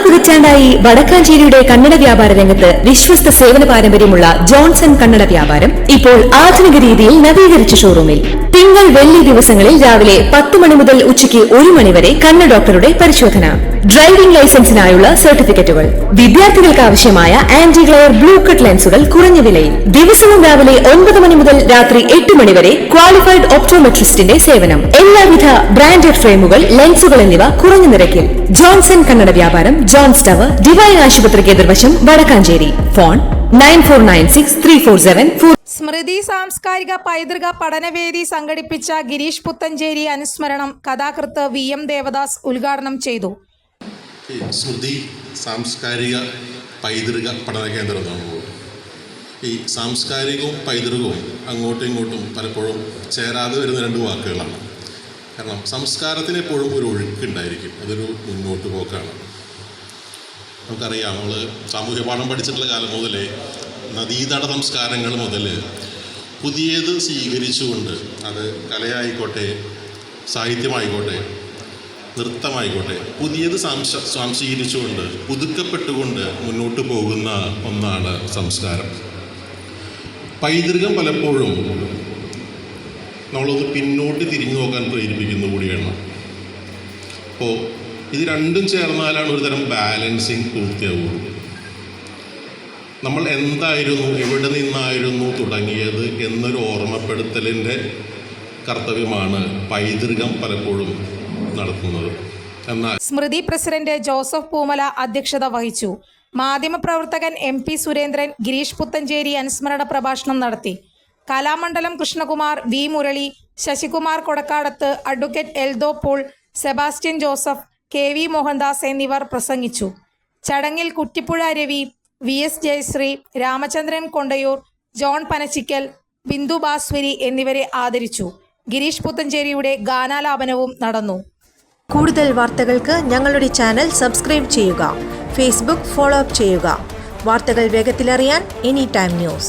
പതിറ്റാണ്ടായി വടക്കാഞ്ചേരിയുടെ കന്നഡ വ്യാപാര രംഗത്ത് വിശ്വസ്ത സേവന പാരമ്പര്യമുള്ള ജോൺസൺ കന്നഡ വ്യാപാരം ഇപ്പോൾ ആധുനിക രീതിയിൽ നവീകരിച്ച ഷോറൂമിൽ തിങ്കൾ വെള്ളി ദിവസങ്ങളിൽ രാവിലെ 10 മണി മുതൽ ഉച്ചയ്ക്ക് 1 മണി വരെ കണ്ണ് ഡോക്ടറുടെ പരിശോധന, ഡ്രൈവിംഗ് ലൈസൻസിനായുള്ള സർട്ടിഫിക്കറ്റുകൾ, വിദ്യാർത്ഥികൾക്ക് ആവശ്യമായ ആന്റി ഗ്ലെയർ ബ്ലൂ കട്ട് ലെൻസുകൾ കുറഞ്ഞ വിലയിൽ, ദിവസവും രാവിലെ 9 മണി മുതൽ രാത്രി 8 മണി വരെ ക്വാളിഫൈഡ് ഒപ്റ്റോമെട്രിസ്റ്റിന്റെ സേവനം, എല്ലാവിധ ബ്രാൻഡഡ് ഫ്രെയിമുകൾ, ലെൻസുകൾ എന്നിവ കുറഞ്ഞ നിരക്കിൽ. ജോൺസൺ കന്നഡ വ്യാപാരം, ജോൺസ് ടവർ, ഡിവൈൻ ആശുപത്രിക്ക് എതിർവശം, വടക്കാഞ്ചേരി. ഫോൺ 94963474. സ്മൃതി സാംസ്കാരിക പൈതൃക പഠനവേദി സംഘടിപ്പിച്ച ഗിരീഷ് പുത്തഞ്ചേരി അനുസ്മരണം കഥാകൃത്ത് VM ദേവദാസ് ഉദ്ഘാടനം ചെയ്തു. സ്മൃതി സാംസ്കാരിക പൈതൃക പഠന കേന്ദ്രം എന്നാണ്. ഈ സാംസ്കാരികവും പൈതൃകവും അങ്ങോട്ടും ഇങ്ങോട്ടും പലപ്പോഴും ചേരാതെ വരുന്ന രണ്ട് വാക്കുകളാണ്. കാരണം സംസ്കാരത്തിന് എപ്പോഴും ഒരു ഒഴുക്കുണ്ടായിരിക്കും, അതൊരു മുന്നോട്ട് പോക്കാണ്. നമുക്കറിയാം, നമ്മൾ സാമൂഹ്യ പാഠം പഠിച്ചിട്ടുള്ള കാലം മുതലേ നദീതട സംസ്കാരങ്ങൾ മുതൽ പുതിയത് സ്വീകരിച്ചുകൊണ്ട്, അത് കലയായിക്കോട്ടെ, സാഹിത്യമായിക്കോട്ടെ, നൃത്തമായിക്കോട്ടെ, പുതിയത് സ്വാംശീകരിച്ചുകൊണ്ട് പുതുക്കപ്പെട്ടുകൊണ്ട് മുന്നോട്ട് പോകുന്ന ഒന്നാണ് സംസ്കാരം. പൈതൃകം പലപ്പോഴും നമ്മളൊന്ന് പിന്നോട്ട് തിരിഞ്ഞു നോക്കാൻ പ്രേരിപ്പിക്കുന്ന കൂടിയാണ്. അപ്പോൾ ഇത് രണ്ടും ചേർന്നാലാണ് ഒരു തരം ബാലൻസിങ് പൂർത്തിയാവുള്ളൂ. നമ്മൾ എന്തായിരുന്നു, എവിടെ നിന്നായിരുന്നു തുടങ്ങിയത് എന്നൊരു ഓർമ്മപ്പെടുത്തലിൻ്റെ കർത്തവ്യമാണ് പൈതൃകം പലപ്പോഴും നടത്തുന്നത്. എന്നാൽ സ്മൃതി പ്രസിഡന്റ് ജോസഫ് പൂമല അധ്യക്ഷത വഹിച്ചു. മാധ്യമപ്രവർത്തകൻ MP സുരേന്ദ്രൻ ഗിരീഷ് പുത്തഞ്ചേരി അനുസ്മരണ പ്രഭാഷണം നടത്തി. Kalamandalam Krishnakumar, V Murali, Sasikumar Kodakkadath, advocate Eldho Paul, Sebastian Joseph, KV Mohandas എന്നിവർ പ്രസംഗിച്ചു. ചടങ്ങിൽ കുറ്റിപ്പുഴ രവി, VS ജയശ്രീ, രാമചന്ദ്രൻ കൊണ്ടയൂർ, ജോൺ പനച്ചിക്കൽ, ബിന്ദു ബാസ്വരി എന്നിവരെ ആദരിച്ചു. ഗിരീഷ് പുത്തഞ്ചേരിയുടെ ഗാനാലാപനവും നടന്നു. കൂടുതൽ വാർത്തകൾക്ക് ഞങ്ങളുടെ ചാനൽ സബ്സ്ക്രൈബ് ചെയ്യുക. ഫേസ്ബുക്ക് ഫോളോ അപ്പ് ചെയ്യുക. വാർത്തകൾ വേഗത്തിലറിയാൻ Anytime News.